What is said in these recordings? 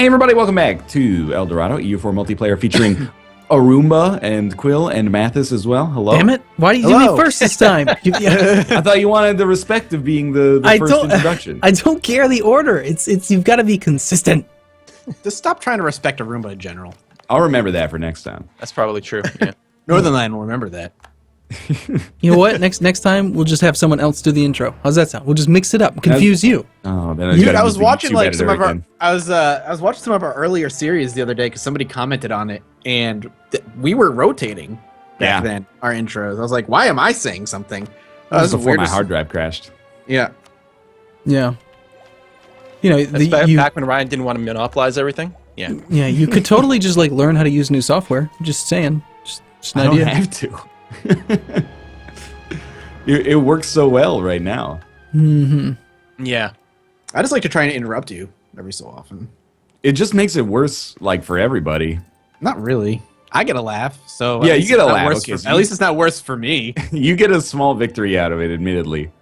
Hey everybody, welcome back to El Dorado, EU4 multiplayer featuring Arumba and Quill and Mathis as well. Hello. Damn it! Why did you do me first this time? I thought you wanted the respect of being the first introduction. I don't care the order. It's you've got to be consistent. Just stop trying to respect Arumba in general. I'll remember that for next time. That's probably true. Yeah. Northern Line will remember that. You know what? Next time we'll just have someone else do the intro. How's that sound? We'll just mix it up, confuse you. Oh, then I was watching like some of our. I was watching some of our earlier series the other day because somebody commented on it, and we were rotating back then our intros. I was like, why am I saying something? That was before my hard drive crashed. Yeah. Yeah. You know, That's back when Ryan didn't want to monopolize everything. Yeah. Yeah, you could totally just like learn how to use new software. Just saying. Just an idea. I don't have to. It works so well right now. Mm-hmm. Yeah. I just like to try and interrupt you every so often. It just makes it worse, like, for everybody. Not really. I get a laugh, so yeah, you get a laugh. Okay, at least it's not worse for me. You get a small victory out of it, admittedly.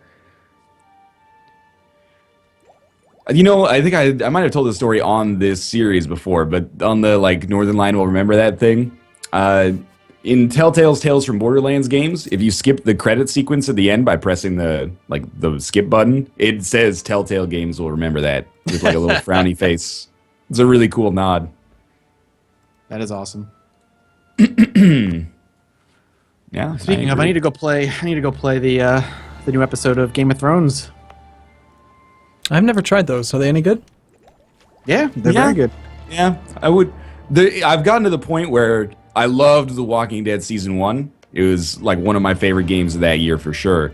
You know, I think I might have told the story on this series before, but on the like Northern Line will remember that thing. In Telltale's Tales from Borderlands games, if you skip the credit sequence at the end by pressing the skip button, it says Telltale Games will remember that with like a little frowny face. It's a really cool nod. That is awesome. Yeah. Speaking of, I need to go play the new episode of Game of Thrones. I've never tried those. Are they any good? Yeah, they're very good. Yeah, I would. I've gotten to the point where I loved The Walking Dead Season 1. It was like one of my favorite games of that year for sure.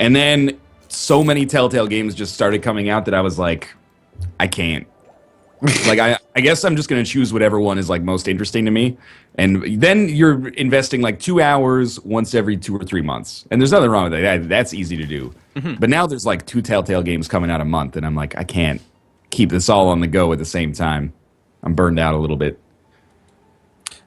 And then so many Telltale games just started coming out that I was like, I can't. Like, I guess I'm just going to choose whatever one is like most interesting to me. And then you're investing like 2 hours once every 2 or 3 months. And there's nothing wrong with that. That's easy to do. But now there's like 2 Telltale games coming out a month. And I'm like, I can't keep this all on the go at the same time. I'm burned out a little bit.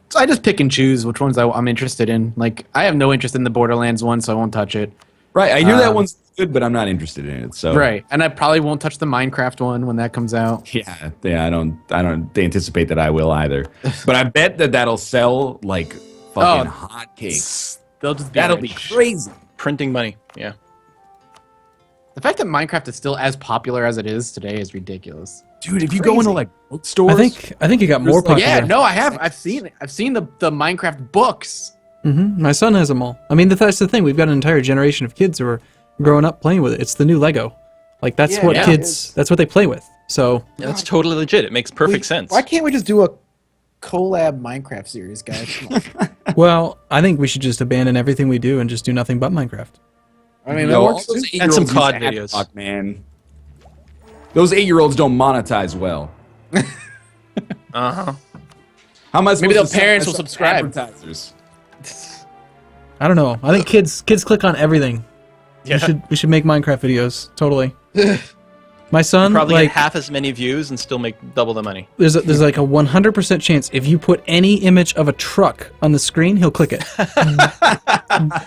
So I just pick and choose which ones I'm interested in. Like, I have no interest in the Borderlands one, so I won't touch it. Right, I hear that one's good, but I'm not interested in it. So right, and I probably won't touch the Minecraft one when that comes out. Yeah, I don't anticipate that I will either. But I bet that'll sell like fucking hotcakes. That'll be crazy. Printing money. Yeah. The fact that Minecraft is still as popular as it is today is ridiculous. Dude, if you go into like bookstores, I think it got more popular. Yeah, no, I have. I've seen it. I've seen the Minecraft books. Mm-hmm. My son has them all. I mean, that's the thing. We've got an entire generation of kids who are growing up playing with it. It's the new Lego. Like that's what kids. That's what they play with. So yeah, that's totally legit. It makes perfect sense. Why can't we just do a collab Minecraft series, guys? Come on. Well, I think we should just abandon everything we do and just do nothing but Minecraft. I mean, that works too. And some COD videos. Fuck, man. Those 8-year-olds don't monetize well. Uh-huh. How am I supposed Maybe to their parents will sell subscribe. Advertisers? I don't know. I think kids click on everything. Yeah. We should make Minecraft videos. Totally. My son Probably like get half as many views and still make double the money. there's like a 100% chance if you put any image of a truck on the screen, he'll click it.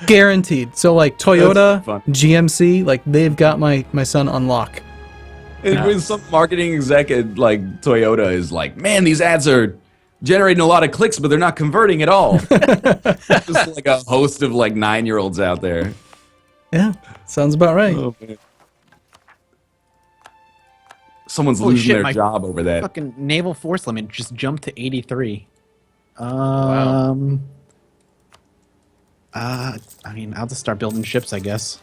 Guaranteed. So like Toyota, GMC, like they've got my son on lock. When some marketing exec at like Toyota is like, man, these ads are generating a lot of clicks, but they're not converting at all. Just like a host of like 9-year-olds out there. Yeah, sounds about right. Oh, man. Someone's losing their job over that. Fucking naval force limit just jumped to 83. Wow. I mean, I'll just start building ships, I guess.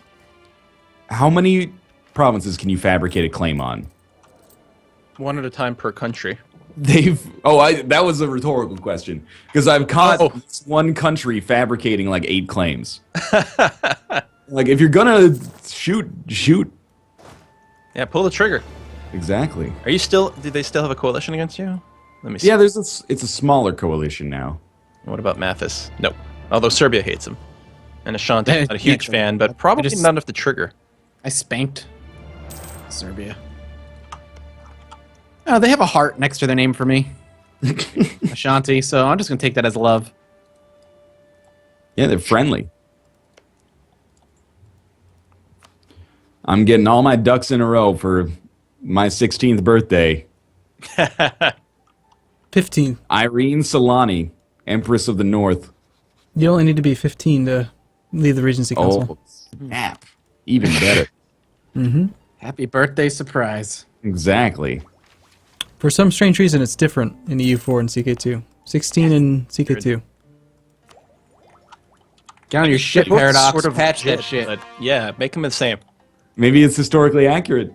How many provinces can you fabricate a claim on? One at a time per country. That was a rhetorical question because I've caught this one country fabricating like 8 claims. Like if you're gonna shoot. Yeah, pull the trigger. Exactly. Are you still? Do they still have a coalition against you? Let me see. Yeah, it's a smaller coalition now. What about Mathis? Nope. Although Serbia hates him, and Ashanti's not a huge fan, but probably not enough to trigger. I spanked Serbia. Oh, they have a heart next to their name for me. Ashanti, so I'm just going to take that as love. Yeah, they're friendly. I'm getting all my ducks in a row for my 16th birthday. 15. Irene Solani, Empress of the North. You only need to be 15 to leave the Regency Council. Oh, snap. Even better. Happy birthday surprise. Exactly. For some strange reason, it's different in EU4 and CK2. 16 in CK2. Get on your shit, Both Paradox. sort of Patch that legit, shit. but yeah, make them the same. Maybe it's historically accurate.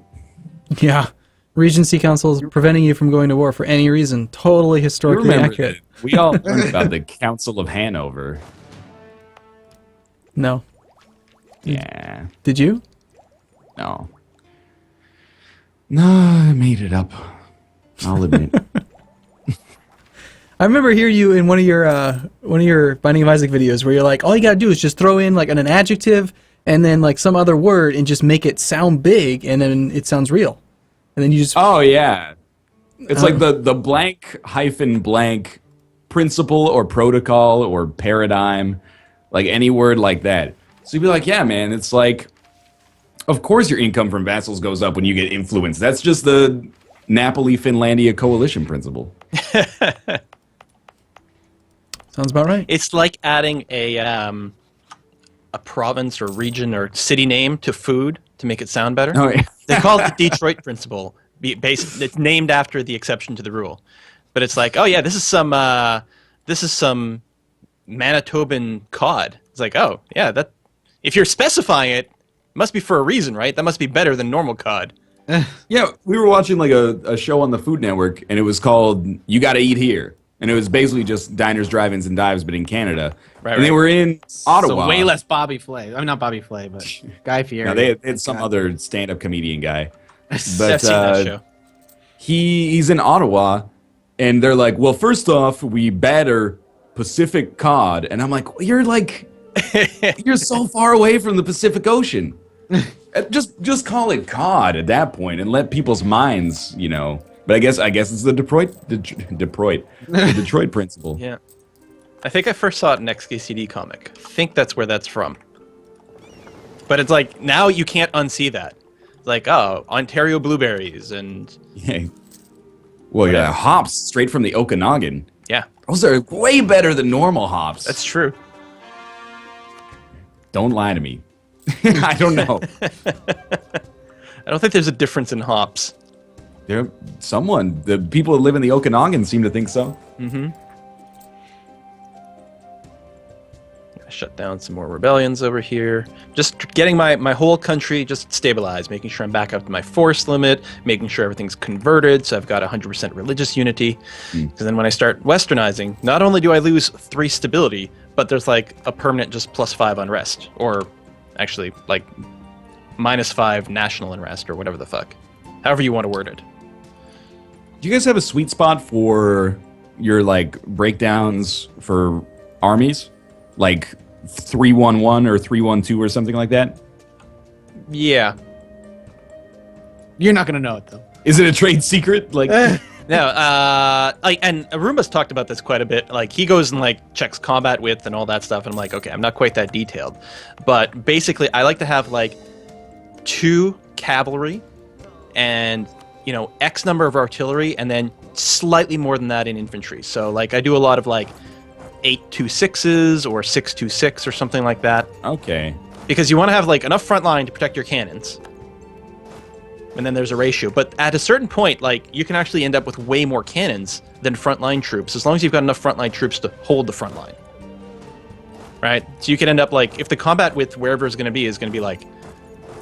Yeah. Regency Council is preventing you from going to war for any reason. Totally historically accurate. That. We all learned about the Council of Hanover. No. Yeah. Did you? No. No, I made it up. I'll admit. I remember hearing you in one of your Binding of Isaac videos where you're like, all you gotta do is just throw in like an adjective and then like some other word and just make it sound big and then it sounds real. And then you just Oh yeah. It's like the blank hyphen blank principle or protocol or paradigm, like any word like that. So you'd be like, yeah, man, it's like, of course your income from vassals goes up when you get influence. That's just the Napoli-Finlandia coalition principle. sounds about right. It's like adding a province or region or city name to food to make it sound better. Oh, yeah. They call it the Detroit principle. It's named after the exception to the rule, but it's like, oh yeah, this is some Manitoban cod. It's like, oh yeah, that if you're specifying it, must be for a reason, right? That must be better than normal cod. Yeah, we were watching like a show on the Food Network, and it was called "You Gotta Eat Here," and it was basically just diners, drive-ins, and dives, but in Canada. Right, and they were in Ottawa. So way less Bobby Flay. I mean, not Bobby Flay, but Guy Fieri. No, they had some other stand-up comedian guy. I've seen that show. He's in Ottawa, and they're like, well, first off, we batter Pacific cod. And I'm like, you're so far away from the Pacific Ocean. Just call it cod at that point and let people's minds, But I guess it's the Detroit principle. Yeah. I think I first saw it in XKCD comic. I think that's where that's from. But it's like, now you can't unsee that. It's like, oh, Ontario blueberries and... Yeah. Well, yeah, hops straight from the Okanagan. Yeah. Those are way better than normal hops. That's true. Don't lie to me. I don't know. I don't think there's a difference in hops. The people that live in the Okanagan seem to think so. Mm-hmm. I shut down some more rebellions over here. Just getting my whole country just stabilized, making sure I'm back up to my force limit, making sure everything's converted, so I've got 100% religious unity. Because then when I start westernizing, not only do I lose 3 stability, but there's like a permanent just +5 unrest. Or actually, like, -5 national unrest, or whatever the fuck. However you want to word it. Do you guys have a sweet spot for your, like, breakdowns for armies? Like 311 or 312 or something like that? Yeah. You're not gonna know it though. Is it a trade secret? Like, No, and Arumba's talked about this quite a bit. Like, he goes and, like, checks combat width and all that stuff, and I'm like, okay, I'm not quite that detailed. But basically, I like to have, like, 2 cavalry and, X number of artillery, and then slightly more than that in infantry. So, like, I do a lot of, like, 8-2-6s or 6-2-6 or something like that. okay. Because you want to have, like, enough front line to protect your cannons. And then there's a ratio. But at a certain point, like, you can actually end up with way more cannons than frontline troops, as long as you've got enough frontline troops to hold the front line. Right? So you can end up, like, if the combat width wherever it's going to be like,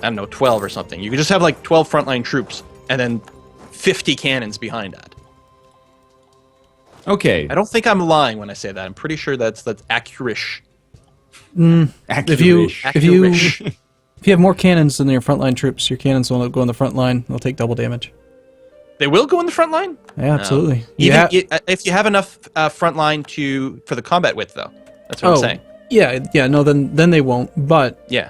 I don't know, 12 or something. You could just have, like, 12 frontline troops and then 50 cannons behind that. Okay. I don't think I'm lying when I say that. I'm pretty sure that's accurate-ish. If you have more cannons than your frontline troops, your cannons will go on the front line. They'll take double damage. They will go in the front line? Yeah, absolutely. If you have enough front line for the combat width, though. That's what I'm saying. Yeah, no, then they won't. But Yeah.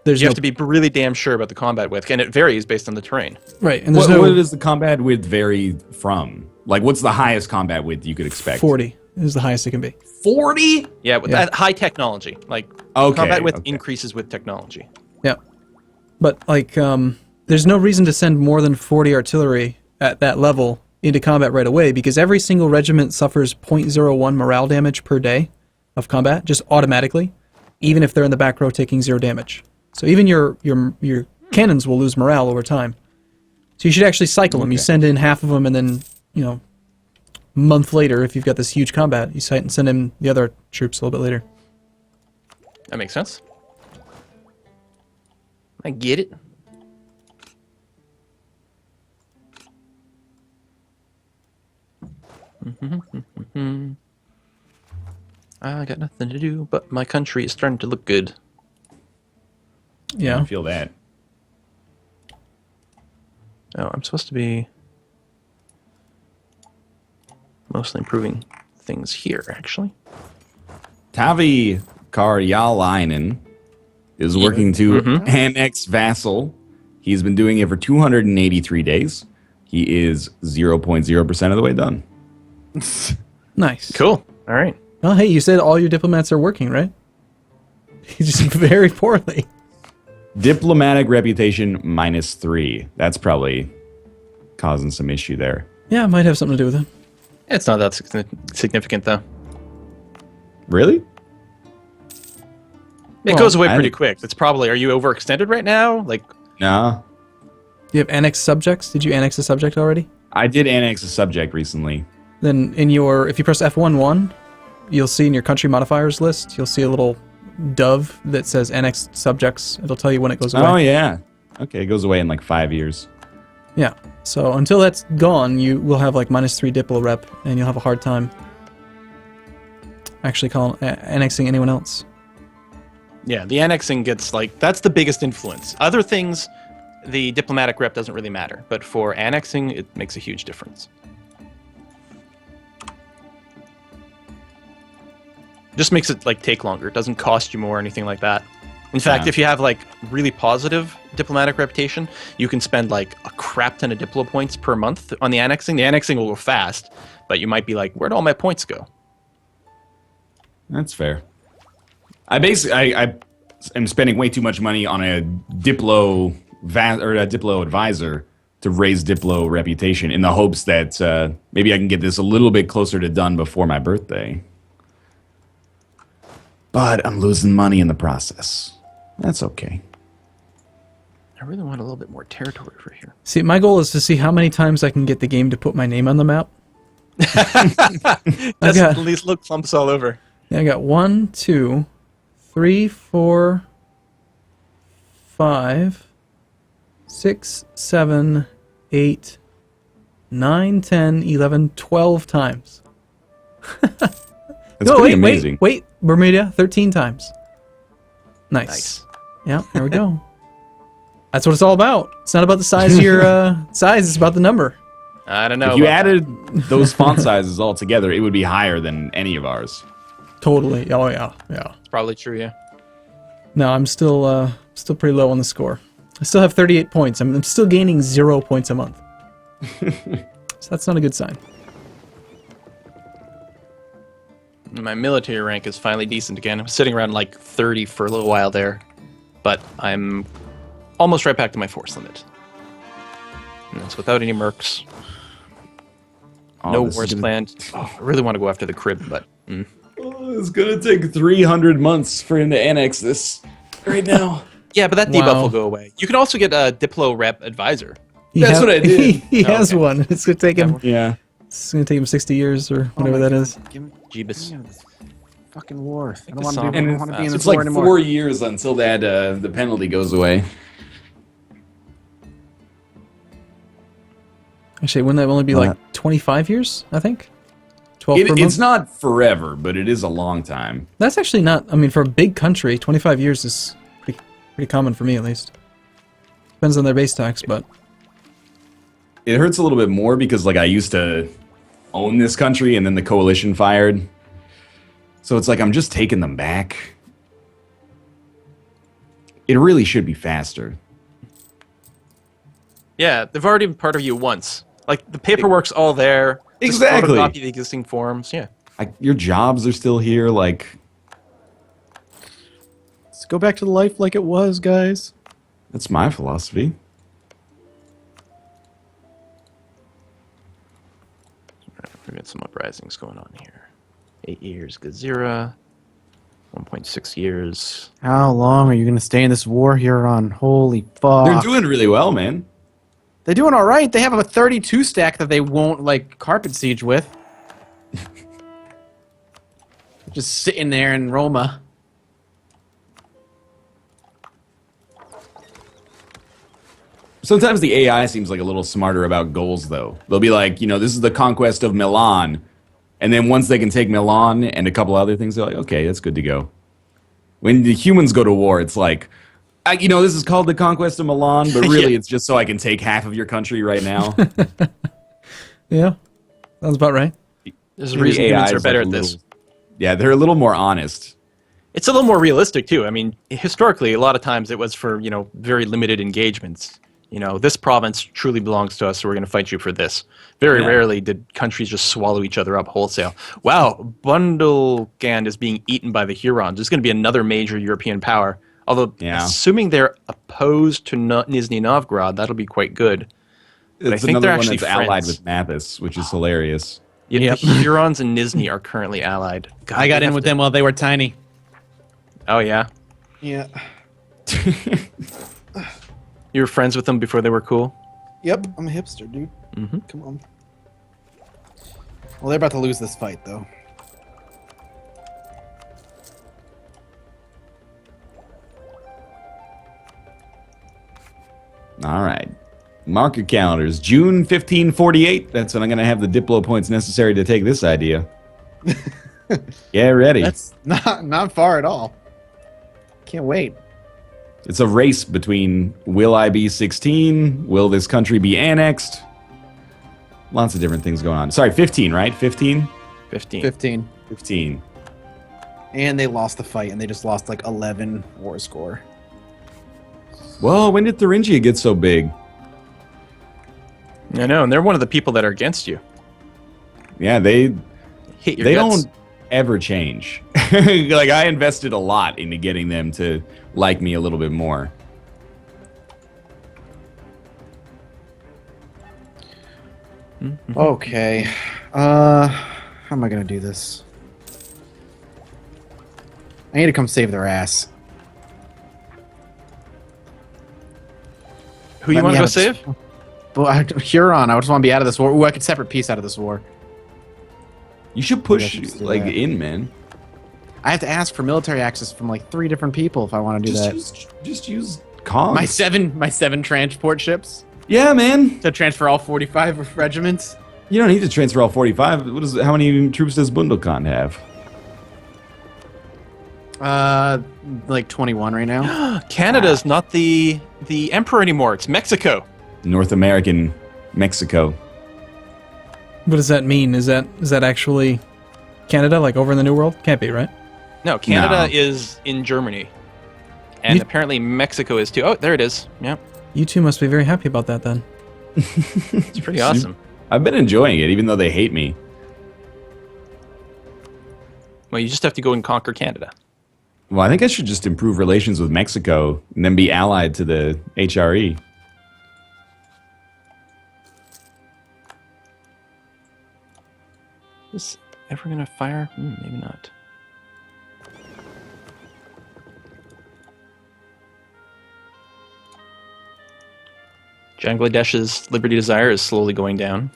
you have to be really damn sure about the combat width, and it varies based on the terrain. Right, and what does the combat width vary from? Like, what's the highest combat width you could expect? 40 is the highest it can be. 40? Yeah, with that high technology. Like, combat width increases with technology. Yeah. But, like, there's no reason to send more than 40 artillery at that level into combat right away because every single regiment suffers 0.01 morale damage per day of combat, just automatically, even if they're in the back row taking 0 damage. So even your cannons will lose morale over time. So you should actually cycle them. You send in half of them, and then, you know, a month later, if you've got this huge combat, you send in the other troops a little bit later. That makes sense. I get it. I got nothing to do, but my country is starting to look good. Yeah. I feel that. Oh, I'm supposed to be mostly improving things here, actually. Tavi Karjalainen is working to annex vassal. He's been doing it for 283 days. He is 0.0% of the way done. Nice. Cool. All right. Well, hey, you said all your diplomats are working, right? Just very poorly. Diplomatic reputation -3. That's probably causing some issue there. Yeah, it might have something to do with it. It's not that significant, though. Really? It goes away pretty quick. It's probably, are you overextended right now? Like, No. You have annexed subjects? Did you annex a subject already? I did annex a subject recently. Then in your, if you press F11, you'll see in your country modifiers list, you'll see a little dove that says annexed subjects. It'll tell you when it goes away. Oh, yeah. Okay, it goes away in like 5 years. Yeah. So until that's gone, you will have like -3 diplo rep, and you'll have a hard time actually annexing anyone else. yeah, the annexing gets like, that's the biggest influence. Other things, the diplomatic rep doesn't really matter, but for annexing, it makes a huge difference. Just makes it like take longer. It doesn't cost you more or anything like that. In fact, if you have like really positive diplomatic reputation, you can spend like a crap ton of diplo points per month on the annexing. The annexing will go fast, but you might be like, where'd all my points go? That's fair. I am spending way too much money on a Diplo a Diplo advisor to raise Diplo reputation in the hopes that maybe I can get this a little bit closer to done before my birthday. But I'm losing money in the process. That's okay. I really want a little bit more territory over here. See, my goal is to see how many times I can get the game to put my name on the map. That's at least little clumps all over. Yeah, I got 1, 2, 3, 4, 5, 6, 7, 8, 9, 10, 11, 12 times. That's pretty amazing. Wait, Bermuda, 13 times. Nice. Yeah, there we go. That's what it's all about. It's not about the size of your size, it's about the number. I don't know. If you added those font sizes all together, it would be higher than any of ours. Totally. Oh, yeah. Yeah. It's probably true, yeah. No, I'm still pretty low on the score. I still have 38 points. I'm still gaining 0 points a month. So that's not a good sign. My military rank is finally decent again. I'm sitting around like 30 for a little while there, but I'm almost right back to my force limit. And that's without any mercs. No wars planned. Oh, I really want to go after the crib, but... it's gonna take 300 months for him to annex this right now. Yeah, but that debuff will go away. You can also get a Diplo Rep Advisor. That's what I did. He has one. It's gonna take him. Yeah. It's gonna take him 60 years or whatever that is. Jeebus. Fucking war. I don't it's want to be in this It's war like anymore. 4 years until that the penalty goes away. Actually, wouldn't that only be like 25 years? I think. 12 per month. It's not forever, but it is a long time. That's actually not. I mean, for a big country, 25 years is pretty common for me at least. Depends on their base tax, but It hurts a little bit more because like I used to own this country and then the coalition fired. So it's like I'm just taking them back. It really should be faster. Yeah, they've already been part of you once. Like, the paperwork's all there. Exactly. Just photocopy the existing forms, yeah. Your jobs are still here, like... Let's go back to life like it was, guys. That's my philosophy. we got some uprisings going on here. 8 years, Gazira. 1.6 years. How long are you going to stay in this war, Huron? Holy fuck. They're doing really well, man. They're doing all right. They have a 32 stack that they won't, like, carpet siege with. Just sitting there in Roma. Sometimes the AI seems like a little smarter about goals, though. They'll be like, this is the conquest of Milan. And then once they can take Milan and a couple other things, they're like, okay, that's good to go. When the humans go to war, it's like, this is called the conquest of Milan, but really it's just so I can take half of your country right now. Yeah, sounds about right. There's a reason humans are better at this. Yeah, they're a little more honest. It's a little more realistic, too. I mean, historically, a lot of times it was for, very limited engagements. This province truly belongs to us, so we're going to fight you for this. Very rarely did countries just swallow each other up wholesale. Wow, Bundelgand is being eaten by the Hurons. There's going to be another major European power. Although, assuming they're opposed to Nizhny Novgorod, that'll be quite good. But It's I think another they're one actually that's friends. allied with Mathis, which is hilarious. Yeah, the Hurons and Nizhny are currently allied. God, I got in with them while they were tiny. Oh, yeah? Yeah. You were friends with them before they were cool? Yep, I'm a hipster, dude. Mm-hmm. Come on. Well, they're about to lose this fight, though. All right. Mark your calendars. June 1548. That's when I'm going to have the Diplo points necessary to take this idea. Get ready. That's not far at all. Can't wait. It's a race between will I be 16? Will this country be annexed? Lots of different things going on. Sorry, 15, right? 15? 15. 15. And they lost the fight, and they just lost like 11 war score. Well, when did Thuringia get so big? I know, and they're one of the people that are against you. Yeah, they Hate your guts. don't ever change. Like, I invested a lot into getting them to like me a little bit more. Okay. How am I gonna do this? I need to come save their ass. Who you want to go save? Huron. I just want to be out of this war. Ooh, I could separate peace out of this war. You should push, Yeah, just do like, that. in, man. I have to ask for military access from like 3 different people if I want to do that. Just use comms. My seven transport ships Yeah, man. to transfer all 45 regiments. You don't need to transfer all 45. How many troops does Bundelkand have? Like 21 right now. Canada's not the emperor anymore. It's Mexico. North American Mexico. What does that mean? Is that actually Canada, like over in the New World? Can't be, right? No, Canada No. is in Germany. And You- apparently Mexico is too. Oh, there it is. Yeah, You two must be very happy about that then. it's pretty awesome. I've been enjoying it, even though they hate me. Well, you just have to go and conquer Canada. Well, I think I should just improve relations with Mexico and then be allied to the HRE. Is ever gonna fire? Maybe not. Bangladesh's Liberty Desire is slowly going down.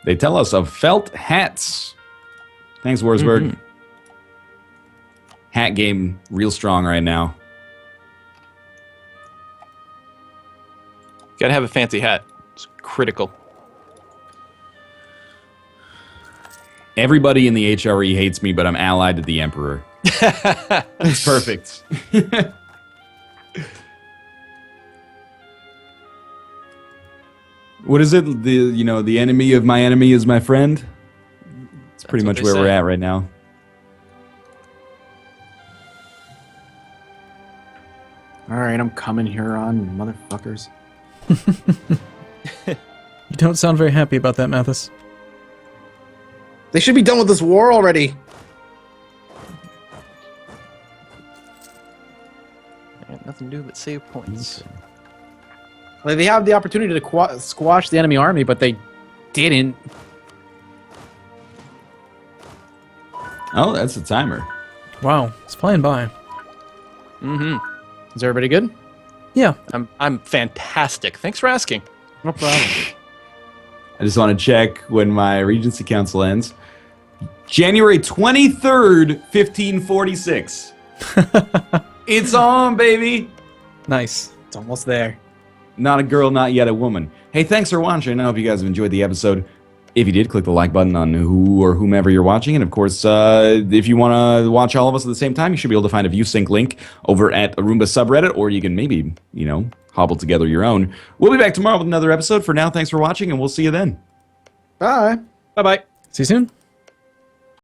They tell us of felt hats. Thanks, Warsburg. Mhm. Hat game real strong right now. Gotta have a fancy hat. It's critical. Everybody in the HRE hates me, but I'm allied to the Emperor. It's perfect. What is it? The enemy of my enemy is my friend? It's pretty what much they where we're say. at right now. All right, I'm coming, Huron, motherfuckers. You don't sound very happy about that, Mathis. They should be done with this war already. I got nothing to do but save points. Like, they have the opportunity to squash the enemy army, but they didn't. Oh, that's the timer. Wow, it's flying by. Mm-hmm. Is everybody good? Yeah. I'm fantastic. Thanks for asking. No problem. I just want to check when my Regency Council ends. January 23rd, 1546. It's on, baby. Nice. It's almost there. Not a girl, not yet a woman. Hey, thanks for watching. I hope you guys have enjoyed the episode. If you did, click the like button on who or whomever you're watching. And of course, if you want to watch all of us at the same time, you should be able to find a ViewSync link over at Arumba subreddit, or you can maybe, hobble together your own. We'll be back tomorrow with another episode. For now, thanks for watching, and we'll see you then. Bye. Bye-bye. See you soon.